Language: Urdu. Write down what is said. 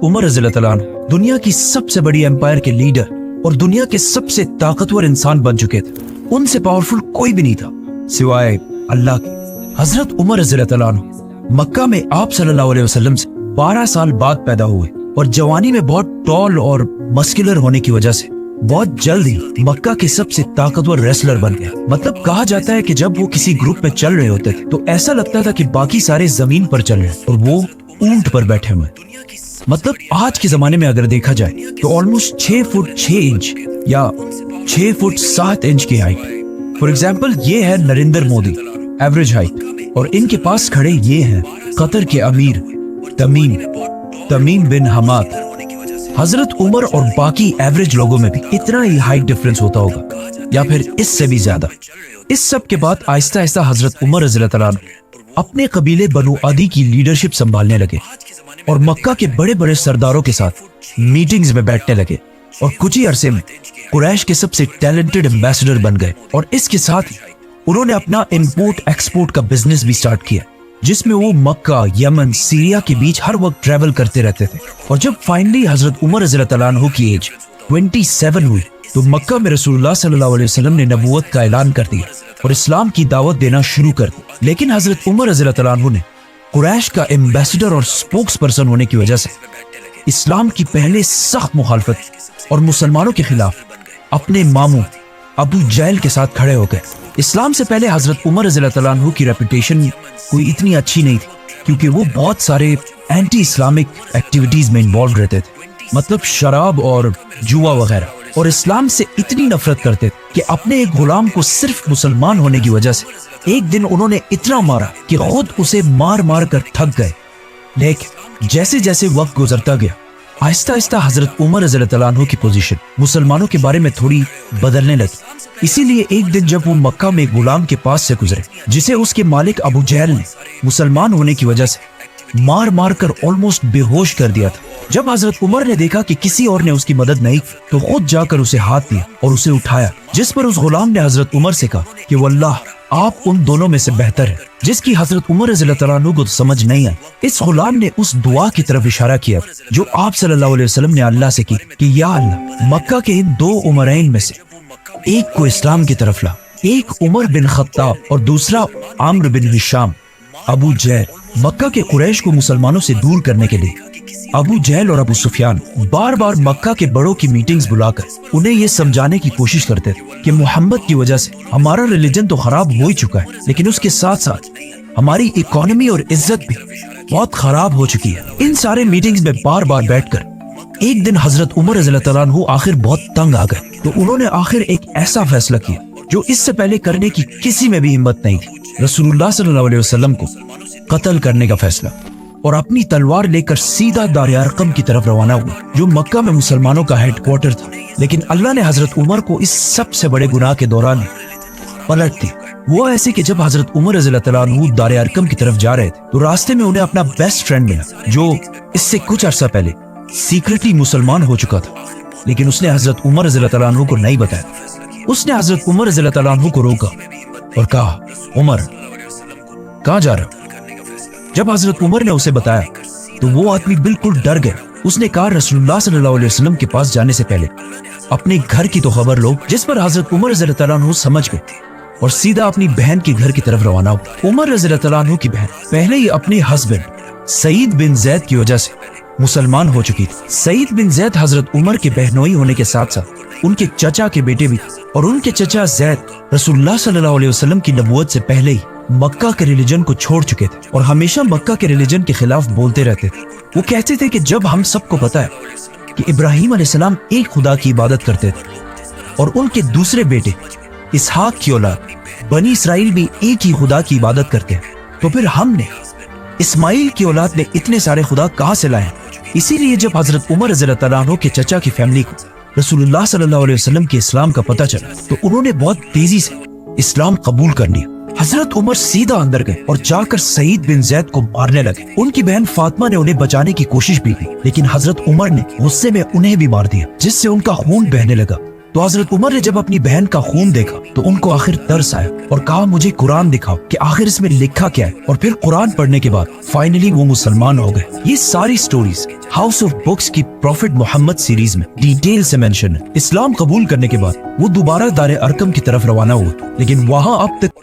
عمر رضی اللہ تعالیٰ عنہ دنیا کی سب سے بڑی ایمپائر کے لیڈر اور دنیا کے سب سے طاقتور انسان بن چکے تھے. ان سے پاورفل کوئی بھی نہیں تھا سوائے اللہ کے. حضرت عمر رضی اللہ تعالیٰ عنہ مکہ میں آپ صلی اللہ علیہ وسلم سے 12 سال بعد پیدا ہوئے اور جوانی میں بہت ٹال اور مسکولر ہونے کی وجہ سے بہت جلد ہی مکہ کے سب سے طاقتور ریسلر بن گئے. مطلب کہا جاتا ہے کہ جب وہ کسی گروپ میں چل رہے ہوتے تھے تو ایسا لگتا تھا کہ باقی سارے زمین پر چل رہے ہیں اور وہ اونٹ پر بیٹھے ہوئے. مطلب آج کے زمانے میں اگر دیکھا جائے تو آلموسٹ 6 فٹ 6 انچ یا 6 فٹ 7 انچ کی ہائٹ. فار ایگزامپل یہ ہے نریندر مودی ایوریج ہائٹ، اور ان کے پاس کھڑے یہ ہیں قطر کے امیر تمیم بن حماد. حضرت عمر اور باقی ایوریج لوگوں میں بھی اتنا ہی ہائٹ ڈفرنس ہوتا ہوگا یا پھر اس سے بھی زیادہ. اس سب کے بعد آہستہ آہستہ حضرت عمر رضی اللہ تعالیٰ عنہ اپنے قبیلے بنو عدی کی لیڈرشپ سنبھالنے لگے اور مکہ کے بڑے بڑے سرداروں کے ساتھ میٹنگز میں بیٹھنے لگے اور کچھ ہی عرصے میں قریش کے سب سے ٹیلنٹڈ ایمبیسڈر بن گئے. اور اس کے ساتھ ہی انہوں نے اپنا امپورٹ ایکسپورٹ کا بزنس بھی سٹارٹ کیا جس میں وہ مکہ، یمن، سیریا کے بیچ ہر وقت ٹریول کرتے رہتے تھے. اور جب فائنلی حضرت عمر رضی اللہ تعالیٰ عنہ کی ایج 27 ہوئی تو مکہ میں رسول اللہ صلی اللہ علیہ وسلم نے نبوت کا اعلان کر دیا اور اسلام کی دعوت دینا شروع کر دی. لیکن حضرت عمر رضی اللہ تعالیٰ عنہ نے قریش کا ایمبیسڈر اور سپوکس پرسن ہونے کی وجہ سے اسلام کی پہلے سخت مخالفت اور مسلمانوں کے خلاف اپنے ماموں ابو جہل کے ساتھ کھڑے ہو گئے. اسلام سے پہلے حضرت عمر رضی اللہ تعالیٰ عنہ کی ریپوٹیشن کوئی اتنی اچھی نہیں تھی کیونکہ وہ بہت سارے اینٹی اسلامک ایکٹیویٹیز میں انوالو رہتے تھے، مطلب شراب اور جوا وغیرہ، اور اسلام سے اتنی نفرت کرتے تھے کہ اپنے ایک غلام کو صرف مسلمان ہونے کی وجہ سے ایک دن انہوں نے اتنا مارا کہ خود اسے مار مار کر تھک گئے. لیکن جیسے جیسے وقت گزرتا گیا آہستہ آہستہ حضرت عمر رضی اللہ تعالیٰ عنہ کی پوزیشن مسلمانوں کے بارے میں تھوڑی بدلنے لگی. اسی لیے ایک دن جب وہ مکہ میں ایک غلام کے پاس سے گزرے جسے اس کے مالک ابو جہل نے مسلمان ہونے کی وجہ سے مار مار کر آلموسٹ بے ہوش کر دیا تھا، جب حضرت عمر نے دیکھا کہ کسی اور نے اس کی مدد نہیں کی تو خود جا کر اسے ہاتھ دیا اور اسے اٹھایا، جس پر اس غلام نے حضرت عمر سے کہا کہ واللہ آپ ان دونوں میں سے بہتر ہے، جس کی حضرت عمر رضی اللہ تعالیٰ عنہ کو سمجھ نہیں آئی. اس غلام نے اس دعا کی طرف اشارہ کیا جو آپ صلی اللہ علیہ وسلم نے اللہ سے کی کہ یا اللہ مکہ کے ان 2 عمرین میں سے ایک کو اسلام کی طرف لا. ایک عمر بن خطاب اور دوسرا عامر بن ہشام. ابو جہل مکہ کے قریش کو مسلمانوں سے دور کرنے کے لیے ابو جہل اور ابو سفیان بار بار مکہ کے بڑوں کی میٹنگز بلا کر انہیں یہ سمجھانے کی کوشش کرتے تھے کہ محمد کی وجہ سے ہمارا ریلیجن تو خراب ہو ہی چکا ہے لیکن اس کے ساتھ ساتھ ہماری اکانومی اور عزت بھی بہت خراب ہو چکی ہے. ان سارے میٹنگز میں بار بار بیٹھ کر ایک دن حضرت عمر رضی اللہ تعالیٰ عنہ آخر بہت تنگ آ گئے تو انہوں نے آخر ایک ایسا فیصلہ کیا جو اس سے پہلے کرنے کی کسی میں بھی ہمت نہیں تھی. رسول اللہ صلی اللہ علیہ وسلم کو قتل کرنے کا فیصلہ، اور اپنی تلوار لے کر سیدھا دار ارقم کی طرف روانہ ہوئے جو مکہ میں مسلمانوں کا ہیڈ کوارٹر تھا. لیکن اللہ نے حضرت عمر کو اس سب سے بڑے گناہ کے دوران پلٹ دی. وہ ایسے کہ جب حضرت عمر رضی اللہ تعالیٰ عنہ دار ارقم کی طرف جا رہے تھے تو راستے میں انہیں اپنا بیسٹ فرینڈ ملا جو اس سے کچھ عرصہ پہلے سیکرٹلی مسلمان ہو چکا تھا، لیکن اس نے حضرت عمر رضی اللہ تعالیٰ عنہ کو نہیں بتایا. اس نے حضرت عمر رضی اللہ تعالیٰ عنہ کو روکا اور کہا عمر کہاں جا رہا؟ جب حضرت عمر نے اسے بتایا تو وہ آدمی بالکل ڈر گیا. اس نے کہا رسول اللہ صلی اللہ علیہ وسلم کے پاس جانے سے پہلے اپنے گھر کی تو خبر لو، جس پر حضرت عمر رضی اللہ تعالیٰ عنہ سمجھ گئے اور سیدھا اپنی بہن کے گھر کی طرف روانہ ہو. عمر رضی اللہ تعالیٰ عنہ کی بہن پہلے ہی اپنے ہسبینڈ سعید بن زید کی وجہ سے مسلمان ہو چکی تھی. سعید بن زید حضرت عمر کے بہنوئی ہونے کے ساتھ ساتھ ان کے چچا کے بیٹے بھی تھے، اور ان کے چچا زید رسول اللہ صلی اللہ علیہ وسلم کی نبوت سے پہلے ہی مکہ کے ریلیجن کو چھوڑ چکے تھے اور ہمیشہ مکہ کے ریلیجن کے خلاف بولتے رہتے تھے. وہ کہتے تھے کہ جب ہم سب کو پتا ہے کہ ابراہیم علیہ السلام ایک خدا کی عبادت کرتے تھے اور ان کے دوسرے بیٹے اسحاق کی اولاد بنی اسرائیل بھی ایک ہی خدا کی عبادت کرتے ہیں، تو پھر ہم نے اسماعیل کی اولاد نے اتنے سارے خدا کہاں سے لائے؟ اسی لیے جب حضرت عمر رضی اللہ تعالیٰ عنہ کے چچا کی فیملی کو رسول اللہ صلی اللہ علیہ وسلم کے اسلام کا پتہ چلا تو انہوں نے بہت تیزی سے اسلام قبول کر لیا. حضرت عمر سیدھا اندر گئے اور جا کر سعید بن زید کو مارنے لگے. ان کی بہن فاطمہ نے انہیں بچانے کی کوشش بھی کی لیکن حضرت عمر نے غصے میں انہیں بھی مار دیا جس سے ان کا خون بہنے لگا تو حضرت عمر نے جب اپنی بہن کا خون دیکھا تو ان کو آخر ترس آیا اور کہا مجھے قرآن دکھاؤ کہ آخر اس میں لکھا کیا ہے، اور پھر قرآن پڑھنے کے بعد فائنلی وہ مسلمان ہو گئے۔ یہ ساری سٹوریز ہاؤس آف بکس کی پروفٹ محمد سیریز میں ڈیٹیل سے مینشن ہے۔ اسلام قبول کرنے کے بعد وہ دوبارہ دار ارقم کی طرف روانہ ہوئے، لیکن وہاں اب تک